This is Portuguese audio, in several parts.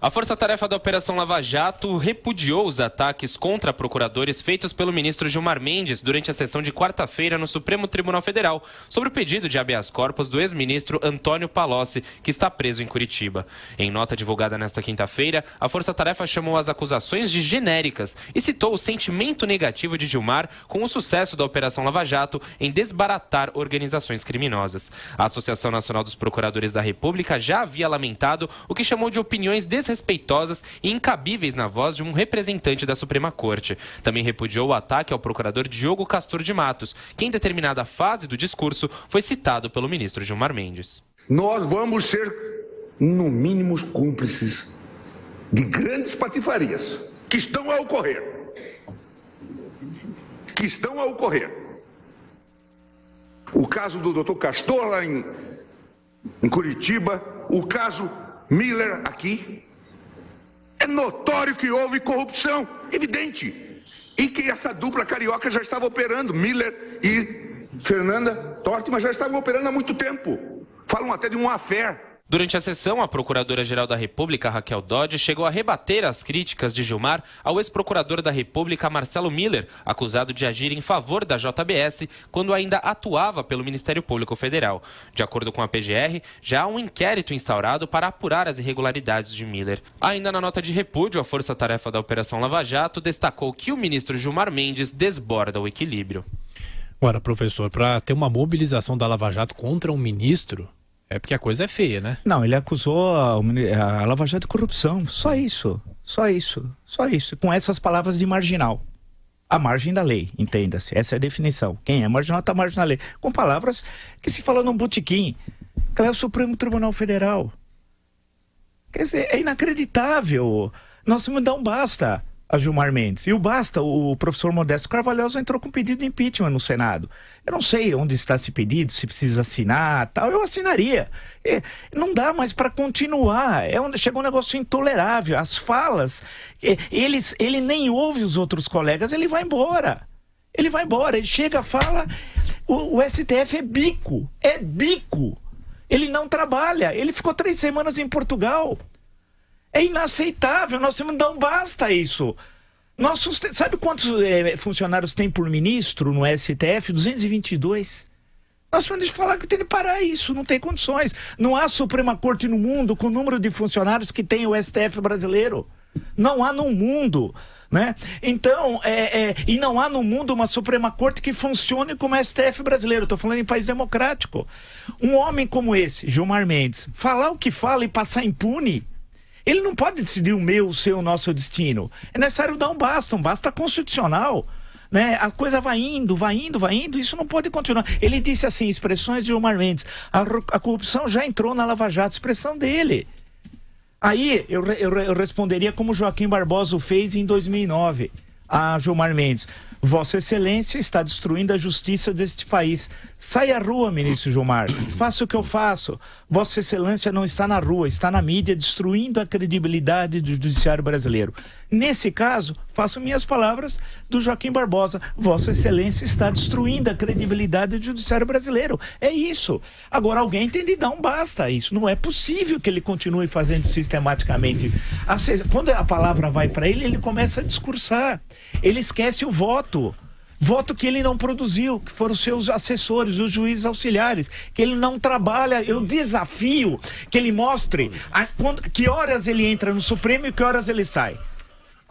A força-tarefa da Operação Lava Jato repudiou os ataques contra procuradores feitos pelo ministro Gilmar Mendes durante a sessão de quarta-feira no Supremo Tribunal Federal, sobre o pedido de habeas corpus do ex-ministro Antônio Palocci, que está preso em Curitiba. Em nota divulgada nesta quinta-feira, a força-tarefa chamou as acusações de genéricas e citou o sentimento negativo de Gilmar com o sucesso da Operação Lava Jato em desbaratar organizações criminosas. A Associação Nacional dos Procuradores da República já havia lamentado o que chamou de opiniões desrespeitosas e incabíveis na voz de um representante da Suprema Corte. Também repudiou o ataque ao procurador Diogo Castor de Matos, que em determinada fase do discurso foi citado pelo ministro Gilmar Mendes. Nós vamos ser, no mínimo, cúmplices de grandes patifarias que estão a ocorrer. O caso do Dr. Castor lá em Curitiba, o caso Miller aqui. É notório que houve corrupção, evidente. E que essa dupla carioca já estava operando. Miller e Fernanda Tortman já estavam operando há muito tempo. Falam até de um affair. Durante a sessão, a Procuradora-Geral da República, Raquel Dodge, chegou a rebater as críticas de Gilmar ao ex-procurador da República, Marcelo Miller, acusado de agir em favor da JBS quando ainda atuava pelo Ministério Público Federal. De acordo com a PGR, já há um inquérito instaurado para apurar as irregularidades de Miller. Ainda na nota de repúdio, a força-tarefa da Operação Lava Jato destacou que o ministro Gilmar Mendes desborda o equilíbrio. Agora, professor, para ter uma mobilização da Lava Jato contra um ministro... É porque a coisa é feia, né? Não, ele acusou a Lava Jato de corrupção. Só isso. Com essas palavras de marginal. À margem da lei, entenda-se. Essa é a definição. Quem é marginal está à margem da lei. Com palavras que se fala num botequim. Que é o Supremo Tribunal Federal. Quer dizer, é inacreditável. Nós temos que dar um basta a Gilmar Mendes. E o basta, o professor Modesto Carvalhosa entrou com pedido de impeachment no Senado. Eu não sei onde está esse pedido, se precisa assinar, tal. Eu assinaria. Não dá mais para continuar. Chegou um negócio intolerável. As falas, ele nem ouve os outros colegas, ele vai embora. Ele chega, fala, o STF é bico. Ele não trabalha. Ele ficou 3 semanas em Portugal. É inaceitável, nós temos que dar um basta a isso. Sabe quantos funcionários tem por ministro no STF? 222. Nós temos que falar que tem que parar isso, não tem condições. Não há Suprema Corte no mundo com o número de funcionários que tem o STF brasileiro. Não há no mundo, né? Então, e não há no mundo uma Suprema Corte que funcione como o STF brasileiro. Estou falando em país democrático. Um homem como esse, Gilmar Mendes, falar o que fala e passar impune, ele não pode decidir o meu, o seu, o nosso destino. É necessário dar um basta constitucional. Né? A coisa vai indo, isso não pode continuar. Ele disse assim, expressões de Gilmar Mendes, a corrupção já entrou na Lava Jato, expressão dele. Aí eu responderia como Joaquim Barbosa o fez em 2009 a Gilmar Mendes. Vossa Excelência está destruindo a justiça deste país. Sai à rua, ministro Gilmar. Faça o que eu faço. Vossa Excelência não está na rua, está na mídia, destruindo a credibilidade do judiciário brasileiro. Nesse caso, faço minhas palavras do Joaquim Barbosa. Vossa Excelência está destruindo a credibilidade do judiciário brasileiro. É isso. Agora, alguém tem de dar um basta a isso. Não é possível que ele continue fazendo sistematicamente isso. Quando a palavra vai para ele, ele começa a discursar. Ele esquece o voto que ele não produziu, que foram os seus assessores, os juízes auxiliares, que ele não trabalha. Eu desafio que ele mostre que horas ele entra no Supremo e que horas ele sai.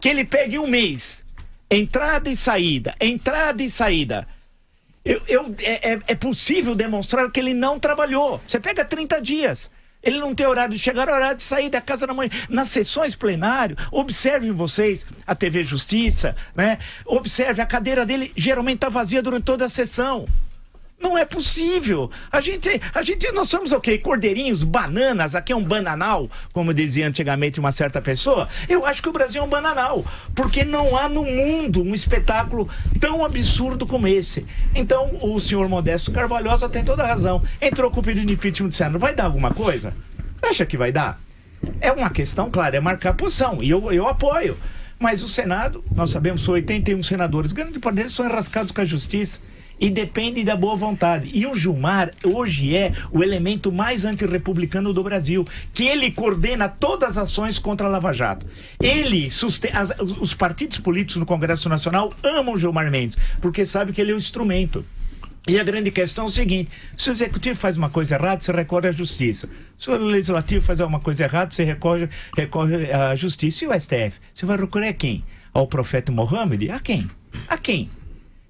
Que ele pegue um mês, entrada e saída. É possível demonstrar que ele não trabalhou. Você pega 30 dias. Ele não tem horário de chegar, horário de sair da casa da mãe. Nas sessões plenárias, observem vocês a TV Justiça, né? Observe, a cadeira dele geralmente está vazia durante toda a sessão. Não é possível. Nós somos o quê? Cordeirinhos, bananas, aqui é um bananal, como dizia antigamente uma certa pessoa. Eu acho que o Brasil é um bananal, porque não há no mundo um espetáculo tão absurdo como esse. Então, o senhor Modesto Carvalhosa tem toda a razão. Entrou com o pedido de impeachment do Senado. Vai dar alguma coisa? Você acha que vai dar? É uma questão, claro, é marcar posição, e eu apoio. Mas o Senado, nós sabemos, são 81 senadores, grande parte deles são enrascados com a justiça. E depende da boa vontade. E o Gilmar hoje é o elemento mais antirrepublicano do Brasil, que ele coordena todas as ações contra a Lava Jato. Ele os partidos políticos no Congresso Nacional amam o Gilmar Mendes, porque sabe que ele é o instrumento. E a grande questão é o seguinte: se o Executivo faz uma coisa errada, você recorre à Justiça. Se o Legislativo faz uma coisa errada, você recorre à Justiça. E o STF? Você vai recorrer a quem? Ao profeta Mohammed? A quem? A quem?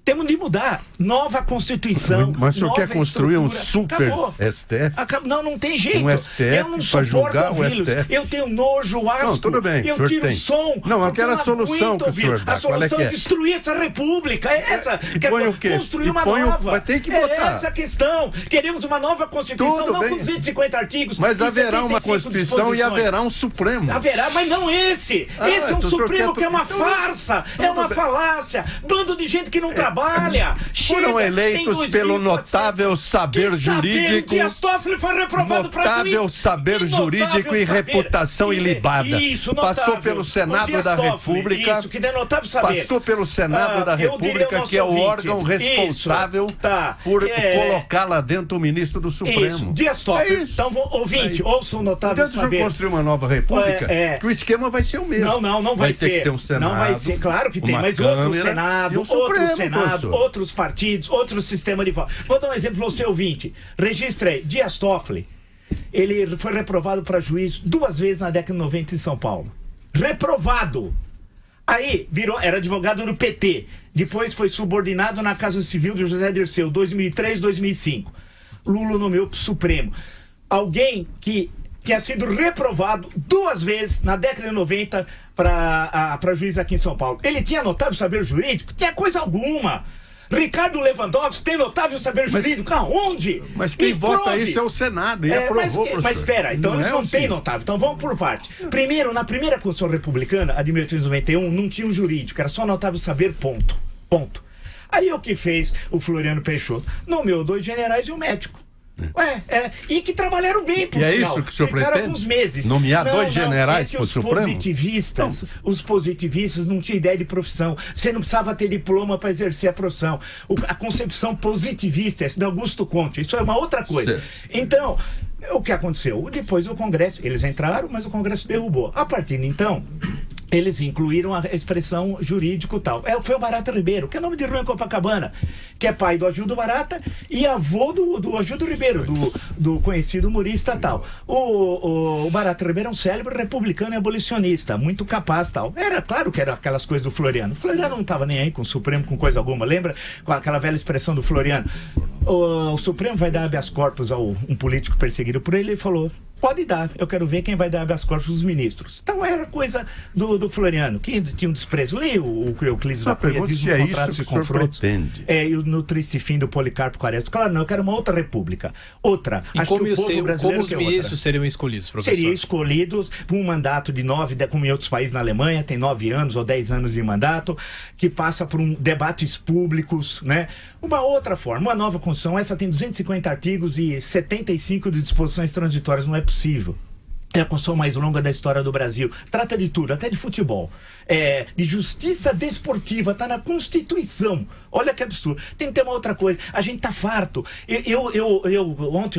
Temos de mudar. Nova Constituição. Mas o senhor quer construir um estrutura. super STF? Não tem jeito. Um STF para julgar o STF? Eu tenho nojo, asco. Não, tudo bem. Eu tiro o som. Não, aquela solução que o senhor dá. A solução é destruir essa república. É essa. Põe o quê? Construir uma nova. Mas tem que botar. É essa a questão. Queremos uma nova Constituição, tudo não bem. com 250 artigos. Mas haverá uma Constituição e haverá um Supremo. Haverá, mas não esse. Esse é um Supremo que é uma farsa. É uma falácia. Bando de gente que não trabalha. Foram eleitos pelo notável saber jurídico. Dias Toffoli foi reprovado para juiz. Notável saber jurídico e reputação ilibada. Isso, notável. Passou pelo Senado da República. Isso, que é notável saber. Passou pelo Senado da República, que é o órgão responsável por colocar lá dentro o ministro do Supremo. Isso, Dias Toffoli. Então, ouvinte, ouça o notável saber. Então, se construir uma nova república, que o esquema vai ser o mesmo. Não vai ser. Ter que ter um Senado. Não vai ser, claro que tem, mas outro Senado, outros partidos, outro sistema de voto. Vou dar um exemplo para você, ouvinte. Registra aí, Dias Toffoli, ele foi reprovado para juiz 2 vezes na década de 90 em São Paulo. Reprovado. Aí, era advogado do PT. Depois foi subordinado na Casa Civil de José Dirceu, 2003, 2005. Lula nomeou para o Supremo. Alguém que tinha sido reprovado 2 vezes na década de 90 para juiz aqui em São Paulo. Ele tinha notável saber jurídico? Tinha coisa alguma. Ricardo Lewandowski tem notável saber jurídico? Aonde? Mas quem vota isso é o Senado e aprovou, mas espera, então eles não têm notável. Então vamos por parte. Primeiro, na primeira Constituição Republicana, a de 1891, não tinha um jurídico, era só notável saber, ponto. Aí o que fez o Floriano Peixoto? Nomeou 2 generais e um médico. E que trabalharam bem, por sinal. E é isso que o senhor ficaram pretende? Alguns meses. Nomear 2 generais para o Supremo? Os positivistas não tinham ideia de profissão. Você não precisava ter diploma para exercer a profissão. A concepção positivista, essa de Augusto Conte, isso é uma outra coisa. Certo. Então, o que aconteceu? Depois o Congresso, eles entraram, mas o Congresso derrubou. A partir de então, eles incluíram a expressão jurídico e tal. Foi o Barata Ribeiro, que é nome de rua em Copacabana, que é pai do Agildo Barata e avô do Agildo Ribeiro, do conhecido humorista tal. O Barata Ribeiro é um célebre republicano e abolicionista, muito capaz tal. Era claro que era aquelas coisas do Floriano. O Floriano não estava nem aí com o Supremo, com coisa alguma. Lembra com aquela velha expressão do Floriano? O Supremo vai dar habeas corpus a um político perseguido por ele. Ele falou: pode dar, eu quero ver quem vai dar habeas corpus dos ministros. Então era coisa do Floriano, que tinha um desprezo. Leia o Euclides da Cunha, diz no Contratos e Confrontos. E no Triste Fim do Policarpo Quaresma. Claro, não, eu quero uma outra república. Outra. E acho que o povo brasileiro como os ministros seriam escolhidos, professor? Seriam escolhidos por um mandato de 9, como em outros países na Alemanha, tem 9 anos ou 10 anos de mandato, que passa por debates públicos, né? Uma outra forma, uma nova Constituição, essa tem 250 artigos e 75 de disposições transitórias, não é possível. É a Constituição mais longa da história do Brasil. Trata de tudo, até de futebol. De justiça desportiva, está na Constituição. Olha que absurdo. Tem que ter uma outra coisa. A gente tá farto.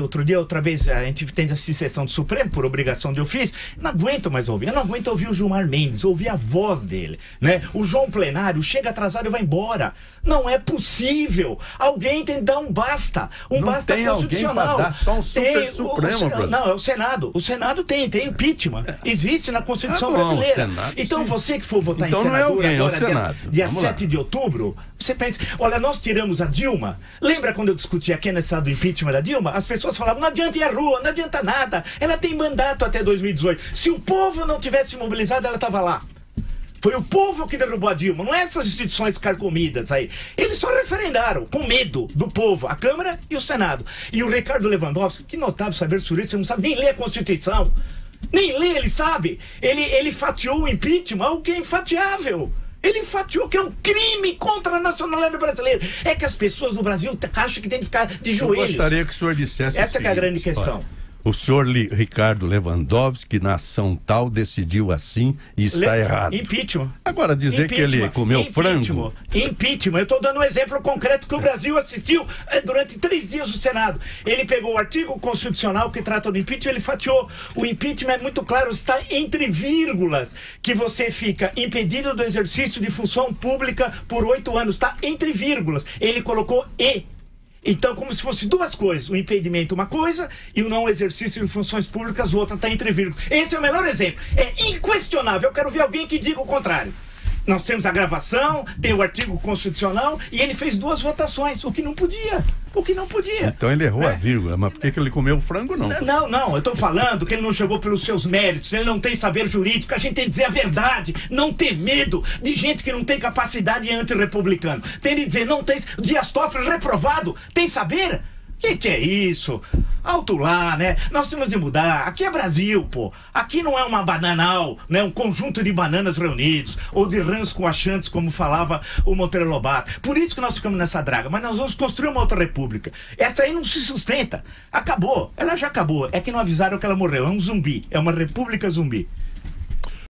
Outro dia, outra vez, a gente tem essa sessão do Supremo, por obrigação de ofício. Não aguento mais ouvir. Eu não aguento ouvir o Gilmar Mendes, ouvir a voz dele, né? O João Plenário chega atrasado e vai embora. Não é possível. Alguém tem que dar um basta. Um basta constitucional. Alguém dar só um super Supremo, não, é o Senado. O Senado tem impeachment. Existe na Constituição brasileira. Senado, então você que for votar então em senador agora, dia 7 de outubro, você pensa, olha, nós tiramos a Dilma. Lembra quando eu discuti aqui nessa do impeachment da Dilma? As pessoas falavam, não adianta ir à rua, não adianta nada. Ela tem mandato até 2018. Se o povo não tivesse mobilizado, ela estava lá. Foi o povo que derrubou a Dilma, não é essas instituições carcomidas aí. Eles só referendaram, com medo do povo, a Câmara e o Senado. E o Ricardo Lewandowski, que notável saber sobre isso, você não sabe nem ler a Constituição. Nem ler, ele sabe. Ele fatiou o impeachment, algo que é infatiável. Ele fatiou que é um crime contra a nacionalidade brasileira. É que as pessoas do Brasil acham que tem que ficar de joelhos. Eu gostaria que o senhor dissesse essa que é a grande questão. O senhor Ricardo Lewandowski, na ação tal, decidiu assim e está errado. Impeachment. Agora, dizer que ele comeu frango... Impeachment. Eu estou dando um exemplo concreto que o Brasil assistiu durante 3 dias no Senado. Ele pegou o artigo constitucional que trata do impeachment, ele fatiou. O impeachment é muito claro, está entre vírgulas, que você fica impedido do exercício de função pública por 8 anos. Está entre vírgulas. Ele colocou e. Então, como se fosse 2 coisas, o impedimento uma coisa e o não exercício de funções públicas outra, está entre vírgulas. Esse é o melhor exemplo. É inquestionável. Eu quero ver alguém que diga o contrário. Nós temos a gravação, tem o artigo constitucional e ele fez 2 votações, o que não podia. Então ele errou a vírgula, mas por que ele comeu frango, não? Não, eu estou falando que ele não chegou pelos seus méritos, ele não tem saber jurídico, a gente tem que dizer a verdade, não ter medo de gente que não tem capacidade e é antirrepublicano. Tem de dizer, não tem, Dias Toffoli reprovado, tem saber? Que é isso? Alto lá, né? Nós temos de mudar. Aqui é Brasil, pô. Aqui não é uma bananal, né? Um conjunto de bananas reunidos, ou de rãs com achantes, como falava o Monteiro Lobato. Por isso que nós ficamos nessa draga. Mas nós vamos construir uma outra república. Essa aí não se sustenta. Acabou. Ela já acabou. É que não avisaram que ela morreu. É um zumbi. É uma república zumbi.